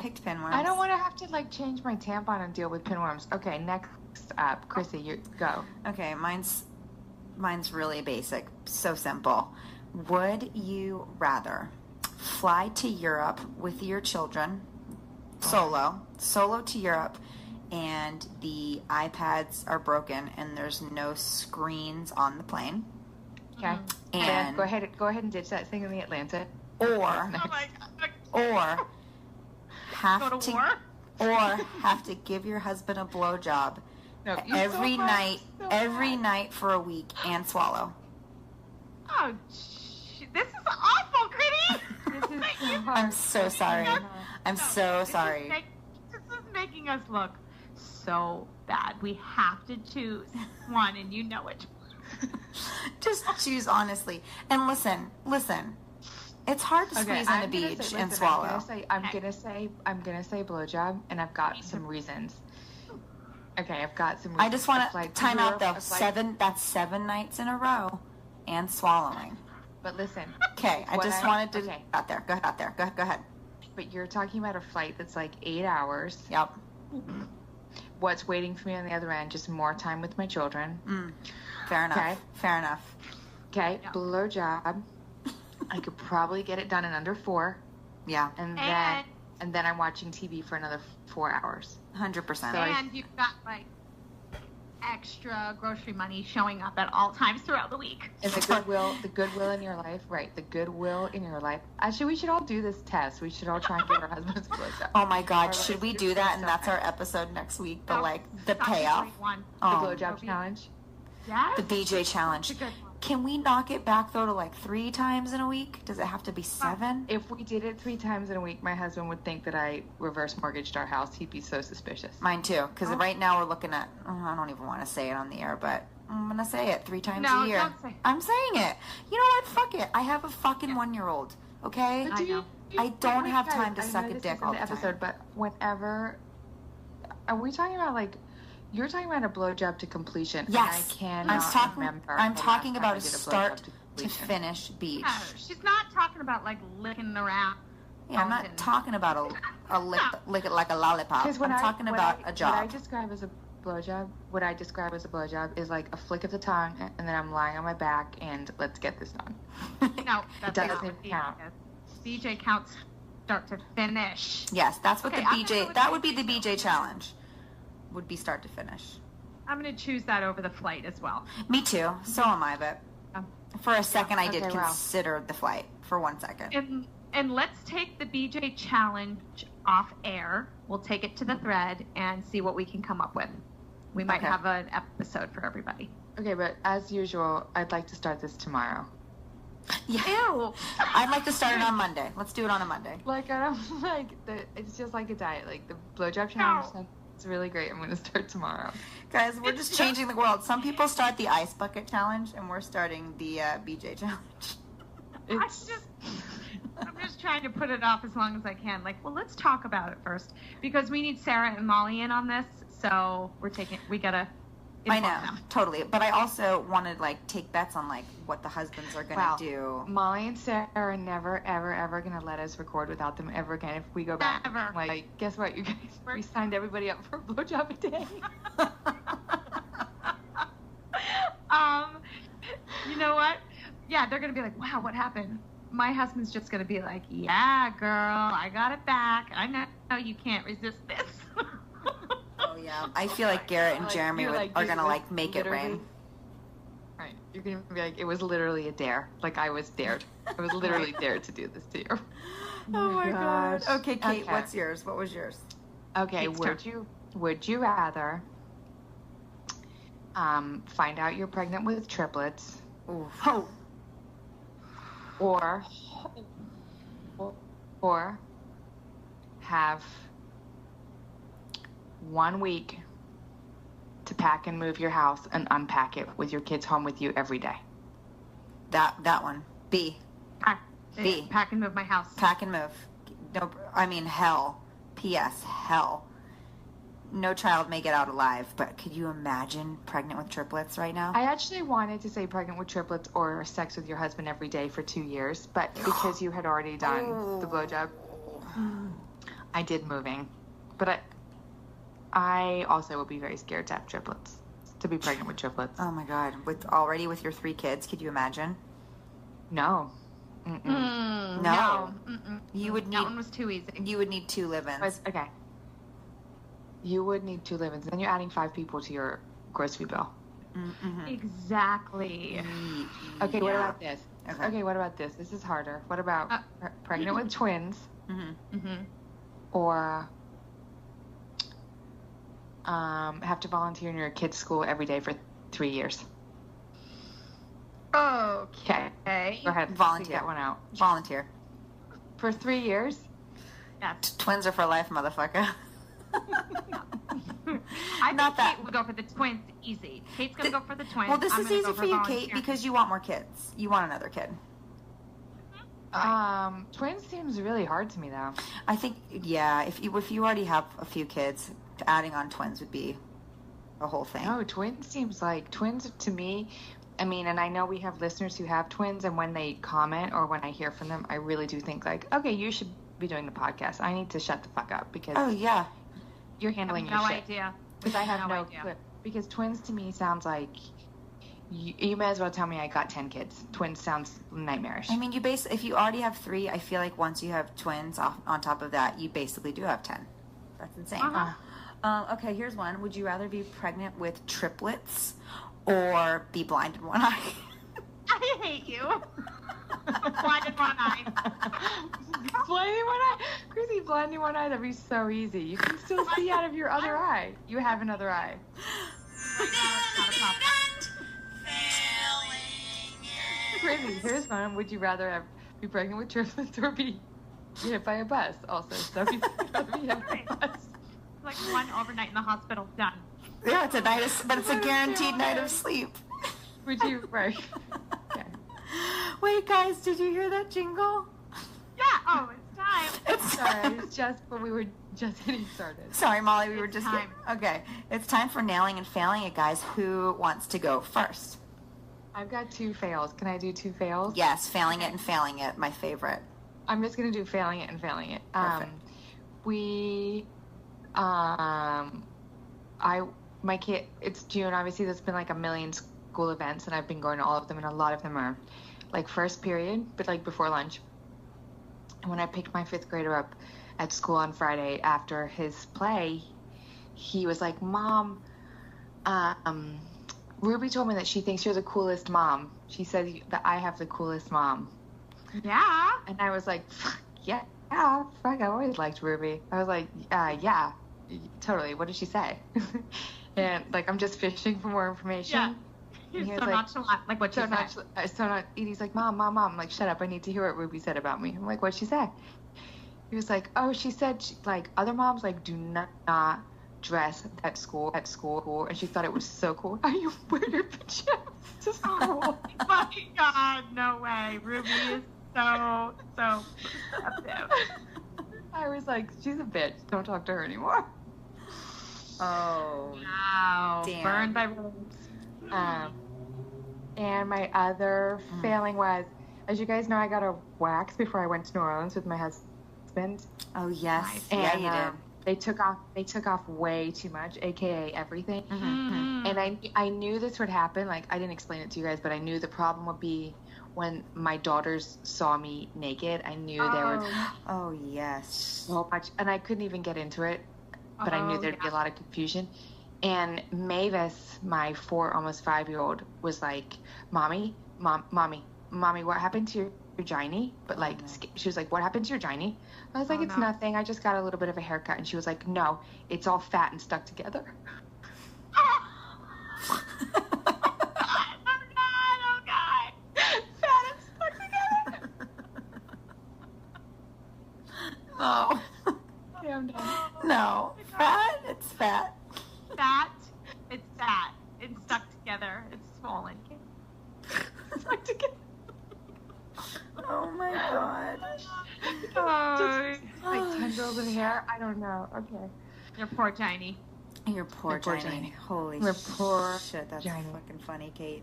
picked pinworms. I don't want to have to like change my tampon and deal with pinworms. Okay, next up, Chrissy, you go. Okay, mine's really basic, so simple. Would you rather fly to Europe with your children, solo to Europe, and the iPads are broken and there's no screens on the plane? Okay. And go ahead and ditch that thing in the Atlantic. Or have Go to war? have to give your husband a blowjob every night for a week and swallow. Oh, this is awful, Gritty. I'm so sorry. I'm so sorry. This is making us look so bad. We have to choose one, and you know it. Just choose honestly. And listen. It's hard to squeeze on the beach and swallow. I'm gonna say blowjob, and I've got some reasons. Okay, I've got some reasons. I just want to time out though. That's 7 nights in a row, and swallowing. But listen. Okay, I just wanted to out there. Go ahead. But you're talking about a flight that's like 8 hours. Yep. What's waiting for me on the other end? Just more time with my children. Fair enough. Okay. Fair enough. Okay, blowjob. I could probably get it done in under 4. Yeah. And then I'm watching TV for another 4 hours. 100%. And you've got like extra grocery money showing up at all times throughout the week. And the goodwill in your life, right? The goodwill in your life. Actually, we should all do this test. We should all try and get our husbands to blowjob. Oh my God, should we do that? And that's our episode next week. The payoff. The blowjob challenge. Yes. The BJ challenge. Can we knock it back though to like 3 times in a week? Does it have to be 7? If we did it 3 times in a week, my husband would think that I reverse mortgaged our house. He'd be so suspicious. Mine too, because right now we're looking at. I don't even want to say it on the air, but I'm gonna say it 3 times a year. Don't say it. I'm saying it. You know what? Fuck it. I have a fucking 1-year-old. Okay. I know. I don't have time to suck a dick all the time. But whenever, are we talking about like? You're talking about a blowjob to completion. Yes. And I cannot remember. I'm talking about a start to finish beach. Yeah, she's not talking about like licking around. Yeah, I'm not talking about a lick it like a lollipop. I'm talking about a job. What I describe as a blowjob is like a flick of the tongue, and then I'm lying on my back, and let's get this done. No, that doesn't count. BJ counts start to finish. Yes, that's what the BJ. That would be the BJ challenge. Would be start to finish. I'm going to choose that over the flight as well. Me too. So am I, but for a second I did consider the flight for 1 second. And let's take the BJ challenge off air. We'll take it to the thread and see what we can come up with. We might have an episode for everybody. Okay, but as usual, I'd like to start this tomorrow. Yeah. Ew. I'd like to start it on Monday. Let's do it on a Monday. Like I don't it's just like a diet. Like the blowjob challenge. No. It's really great. I'm going to start tomorrow. Guys, we're just changing the world. Some people start the ice bucket challenge, and we're starting the BJ challenge. I'm just trying to put it off as long as I can. Like, well, let's talk about it first because we need Sarah and Molly in on this. So we gotta. I know, totally. But I also wanted like take bets on like what the husbands are gonna do. Molly and Sarah are never, ever, ever gonna let us record without them ever again. If we go back, Never. Like, guess what, you guys? We signed everybody up for a blowjob a day. You know what? Yeah, they're gonna be like, wow, what happened? My husband's just gonna be like, yeah, girl, I got it back. I know you can't resist this. Oh yeah, I feel like Garrett and Jeremy are gonna like make it rain. Right, you're gonna be like, it was literally a dare. Like I was dared. I was literally dared to do this to you. Oh my gosh. Okay, Kate, what's yours? What was yours? Okay, would you rather find out you're pregnant with triplets, or have 1 week to pack and move your house and unpack it with your kids home with you every day? That one. B. B. Pack and move my house. Pack and move. No, I mean hell. P.S. Hell. No child may get out alive, but could you imagine pregnant with triplets right now? I actually wanted to say pregnant with triplets or sex with your husband every day for 2 years, but because you had already done the blowjob. I did moving, but I also would be very scared to have triplets, to be pregnant with triplets. Oh my God! With your 3 kids, could you imagine? No. No. You would need. That one was too easy. You would need 2 live-ins. Okay. You would need 2 live-ins. Then you're adding 5 people to your grocery bill. Mm-hmm. Exactly. Okay, what about this? Okay, what about this? This is harder. What about pregnant with twins? Or have to volunteer in your kid's school every day for 3 years? Okay. Go ahead. Volunteer. Take that one out. Volunteer. For 3 years? Yeah. Twins are for life, motherfucker. I Not think that. Kate would go for the twins easy. Kate's going to go for the twins. Well, this I'm is gonna easy go for you, volunteer. Kate, because you want more kids. You want another kid. Twins seems really hard to me, though. I think, yeah, if you already have a few kids, adding on twins would be a whole thing. No, twins seems like twins to me. I mean, and I know we have listeners who have twins, and when they comment or when I hear from them, I really do think like, okay, you should be doing the podcast. I need to shut the fuck up because you're handling your shit. Idea. Because I have no idea. clue. Because twins to me sounds like you may as well tell me I got 10 kids. Twins sounds nightmarish. I mean, if you already have 3, I feel like once you have twins on top of that, you basically do have 10. That's insane. Okay, here's one. Would you rather be pregnant with triplets or be blind in one eye? I hate you. Blind in one eye. Blind in one eye? Crazy, blind in one eye, that'd be so easy. You can still see out of your other eye. You have another eye. Crazy, here's one. Would you rather be pregnant with triplets or be hit by a bus? Also, so be hit by a bus. Like one overnight in the hospital, done. Yeah, but it's a guaranteed night of sleep. Would you, right? Okay. Wait, guys, did you hear that jingle? Yeah, it's time. Sorry, it's just when we were just getting started. Sorry, Molly, we were just time. Okay, it's time for nailing and failing it, guys. Who wants to go first? I've got 2 fails. Can I do 2 fails? Yes, failing it and failing it, my favorite. I'm just gonna do failing it and failing it. Perfect. My kid, it's June, obviously there's been like a million school events and I've been going to all of them and a lot of them are like first period, but like before lunch. And when I picked my 5th grader up at school on Friday after his play, he was like, Mom, Ruby told me that she thinks you're the coolest mom. She said that I have the coolest mom. Yeah. And I was like, yeah, fuck, I always liked Ruby. I was like, yeah, totally. What did she say? And like, I'm just fishing for more information. Yeah. You're so nonchalant, like what you said. He's like, Mom. I'm like, shut up. I need to hear what Ruby said about me. I'm like, what'd she say? He was like, oh, she said, like, other moms, like, do not dress at school. And she thought it was so cool. How you wear your pajamas to school. Oh my God, no way. Ruby is so perceptive. I was like, she's a bitch. Don't talk to her anymore. Oh. Wow. Damn. Burned by rules. And my other failing was, as you guys know, I got a wax before I went to New Orleans with my husband. Oh, yes. Nice. And Yeah, you did. they took off way too much, aka everything. Mm-hmm. And I knew this would happen. Like, I didn't explain it to you guys, but I knew the problem would be when my daughters saw me naked. I knew there would Oh, yes. so much, and I couldn't even get into it, but I knew there'd be a lot of confusion. And Mavis, my 4, almost 5-year-old, was like, Mommy, what happened to your vagina? But like, she was like, what happened to your vagina? I was like, it's nothing. I just got a little bit of a haircut. And she was like, no, it's all fat and stuck together. Oh God. Fat and stuck together. No. Okay, I'm done. No. Fat? It's fat. Fat. It's fat. It's stuck together. It's swollen. Stuck together. Oh my God. Oh, Like tendrils of hair. I don't know. Okay. your poor Tiny. Your poor Your poor Jenny. Jenny. Holy Your poor shit. That's Jenny. fucking funny, Kate.